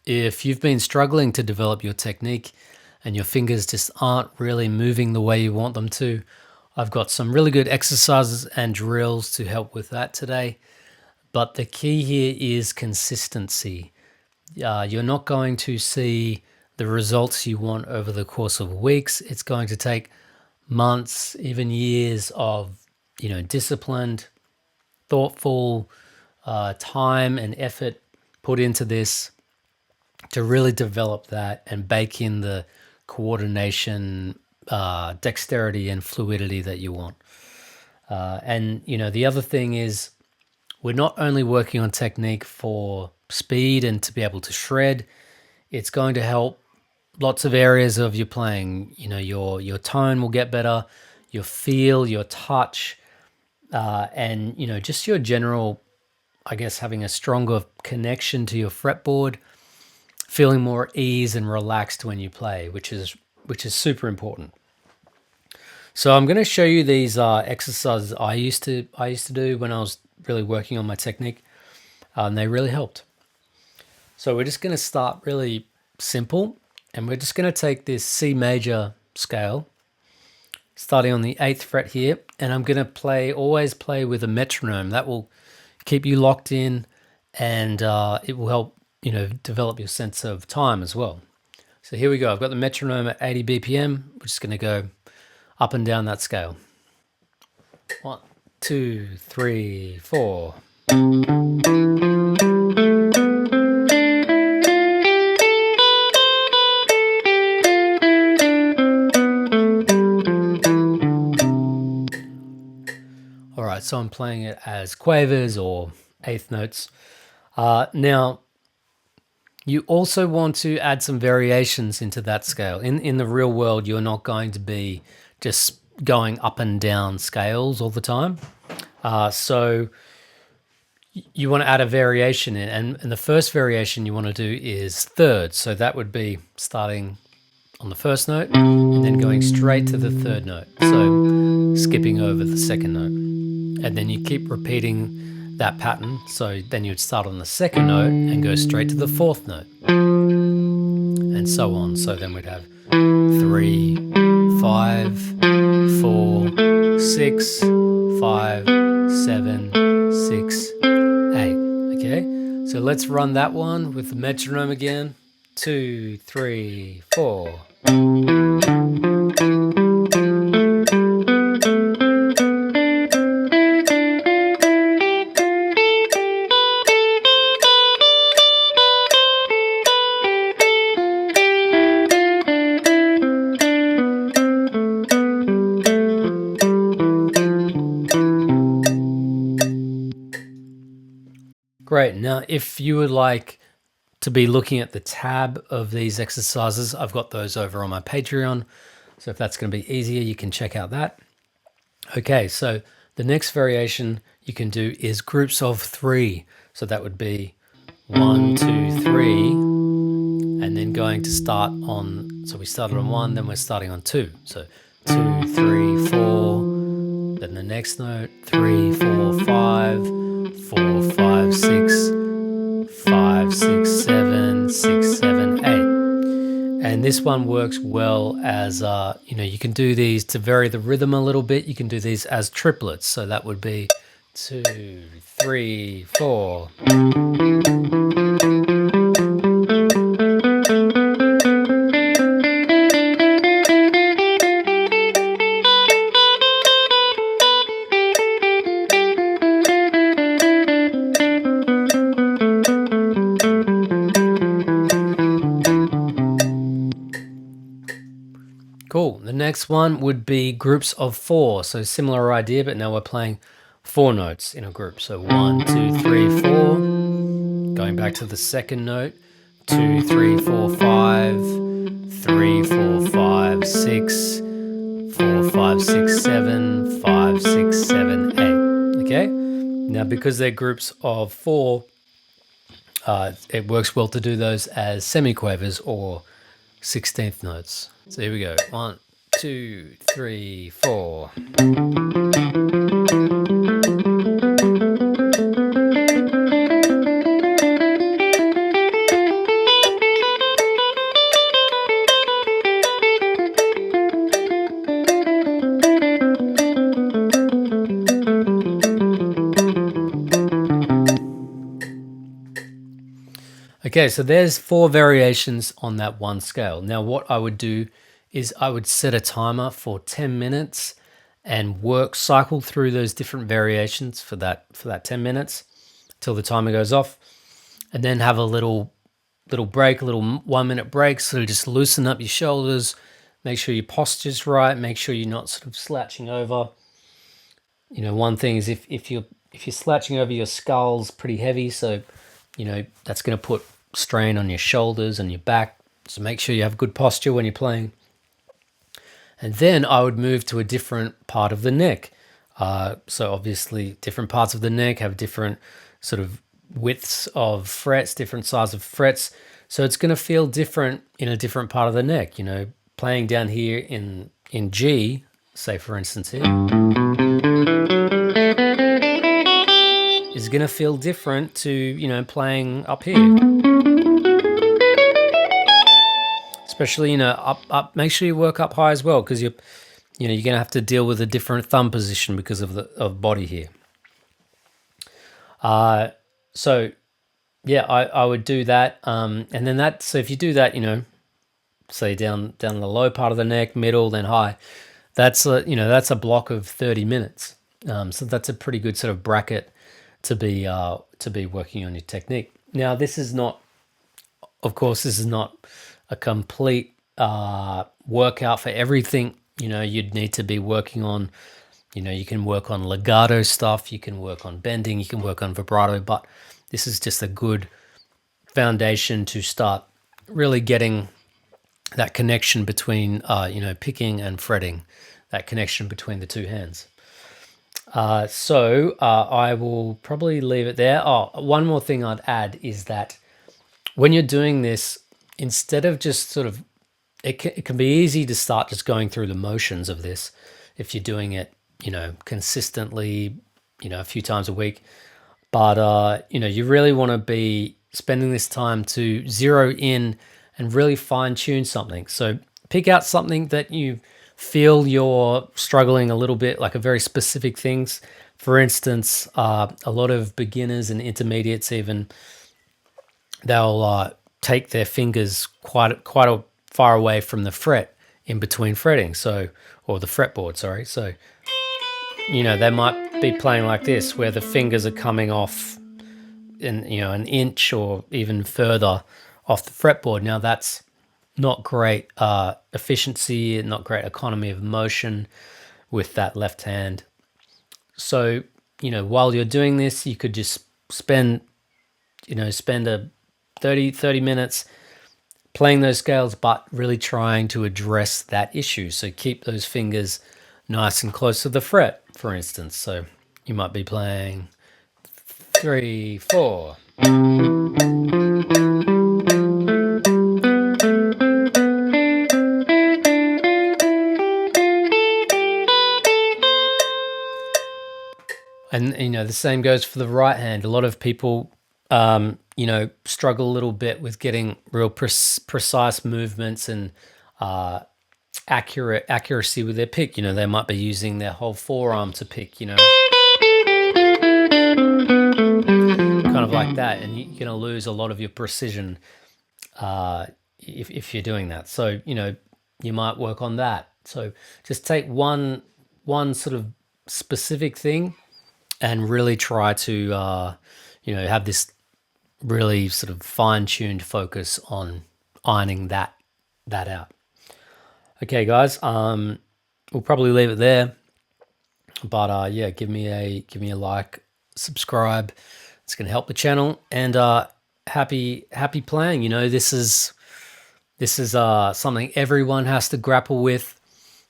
if you've been struggling to develop your technique and your fingers just aren't really moving the way you want them to, I've got some really good exercises and drills to help with that today. But the key here is consistency. You're not going to see the results you want over the course of weeks. It's going to take months, even years of, disciplined, thoughtful time and effort put into this to really develop that and bake in the coordination, dexterity and fluidity that you want. And the other thing is, we're not only working on technique for speed and to be able to shred, it's going to help lots of areas of your playing. Your tone will get better, your feel, your touch, and just your general, I guess, having a stronger connection to your fretboard, feeling more ease and relaxed when you play, which is super important. So I'm going to show you these exercises I used to do when I was really working on my technique, and they really helped. So we're just going to start really simple, and we're just going to take this C major scale, starting on the 8th fret here, and I'm going to always play with a metronome. That will keep you locked in, and it will help develop your sense of time as well. So here we go. I've got the metronome at 80 BPM. We're just going to go up and down that scale. 1, 2, 3, 4. All right, so I'm playing it as quavers or eighth notes. Now, you also want to add some variations into that scale. In the real world, you're not going to be just going up and down scales all the time. So you want to add a variation in, and the first variation you want to do is third. So that would be starting on the first note and then going straight to the third note. So skipping over the second note. And then you keep repeating that pattern. So then you'd start on the second note and go straight to the fourth note. And so on. So then we'd have 3, 5, 4, 6, 5, 7, 6, 8. Okay, so let's run that one with the metronome again. 2, 3, 4. Great. Now, if you would like to be looking at the tab of these exercises, I've got those over on my Patreon. So if that's going to be easier, you can check out that. Okay, so the next variation you can do is groups of 3. So that would be 1, 2, 3, and then going to start on, so we started on 1, then we're starting on 2. So 2, 3, 4, then the next note, 3, 4, 5, 4, 5, 6, 5, 6, 7, 6, 7, 8. And this one works well as, you can do these to vary the rhythm a little bit. You can do these as triplets. So that would be 2, 3, 4. Cool. The next one would be groups of 4. So similar idea, but now we're playing 4 notes in a group. So 1, 2, 3, 4. Going back to the second note. 2, 3, 4, 5. 3, 4, 5, 6. 4, 5, 6, 7. 5, 6, 7, 8. Okay? Now, because they're groups of 4, it works well to do those as semiquavers or 16th notes. So here we go. 1, 2, 3, 4. Okay, so there's 4 variations on that one scale. Now what I would do is I would set a timer for 10 minutes and cycle through those different variations for that 10 minutes till the timer goes off, and then have a little break, a little 1-minute break, so just loosen up your shoulders, make sure your posture's right, make sure you're not sort of slouching over. You know, one thing is if you're slouching over, your skull's pretty heavy, so you know that's going to put strain on your shoulders and your back. So make sure you have good posture when you're playing. And then I would move to a different part of the neck. So obviously different parts of the neck have different sort of widths of frets, different size of frets. So it's going to feel different in a different part of the neck. You know, playing down here in G, say for instance here, is going to feel different to, you know, playing up here. Especially, you know, up. Make sure you work up high as well, because you're going to have to deal with a different thumb position because of body here. So yeah, I would do that, and then so if you do that, you know, say down the low part of the neck, middle, then high, that's a block of 30 minutes. So that's a pretty good sort of bracket to be working on your technique. Now, this is not a complete workout for everything. You know, you'd need to be working on, you know, you can work on legato stuff, you can work on bending, you can work on vibrato, but this is just a good foundation to start really getting that connection between, you know, picking and fretting, that connection between the two hands. So I will probably leave it there. Oh, one more thing I'd add is that when you're doing this, instead of just sort of, it can be easy to start just going through the motions of this if you're doing it, you know, consistently, you know, a few times a week. But, you know, you really want to be spending this time to zero in and really fine tune something. So pick out something that you feel you're struggling a little bit, like a very specific things. For instance, a lot of beginners and intermediates even, they'll take their fingers quite far away from the fret in between fretting, or the fretboard, sorry. So, you know, they might be playing like this, where the fingers are coming off in, you know, an inch or even further off the fretboard. Now that's not great efficiency, not great economy of motion with that left hand. So, you know, while you're doing this, you could just spend a 30 minutes playing those scales, but really trying to address that issue. So keep those fingers nice and close to the fret, for instance. So you might be playing 3, 4. And, you know, the same goes for the right hand. A lot of people, you know, struggle a little bit with getting real precise movements and accuracy with their pick. You know, they might be using their whole forearm to pick, you know, kind of like that. And you're going to lose a lot of your precision if you're doing that. So, you know, you might work on that. So just take one sort of specific thing and really try to, you know, have this really sort of fine-tuned focus on ironing that out. Okay, guys, we'll probably leave it there. But yeah, give me a like, subscribe. It's going to help the channel. And happy playing. You know, this is something everyone has to grapple with.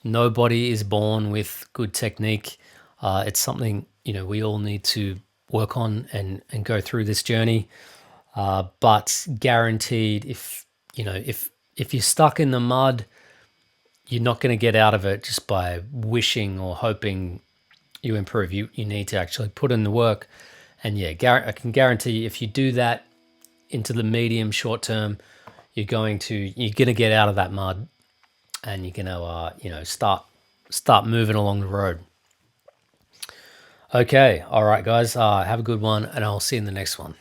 Nobody is born with good technique. It's something, you know, we all need to work on and go through this journey. But guaranteed, if you're stuck in the mud, you're not going to get out of it just by wishing or hoping you improve. You need to actually put in the work. And yeah, I can guarantee if you do that into the medium short term, you're going to get out of that mud, and you're going to you know, start moving along the road. Okay, all right, guys, have a good one, and I'll see you in the next one.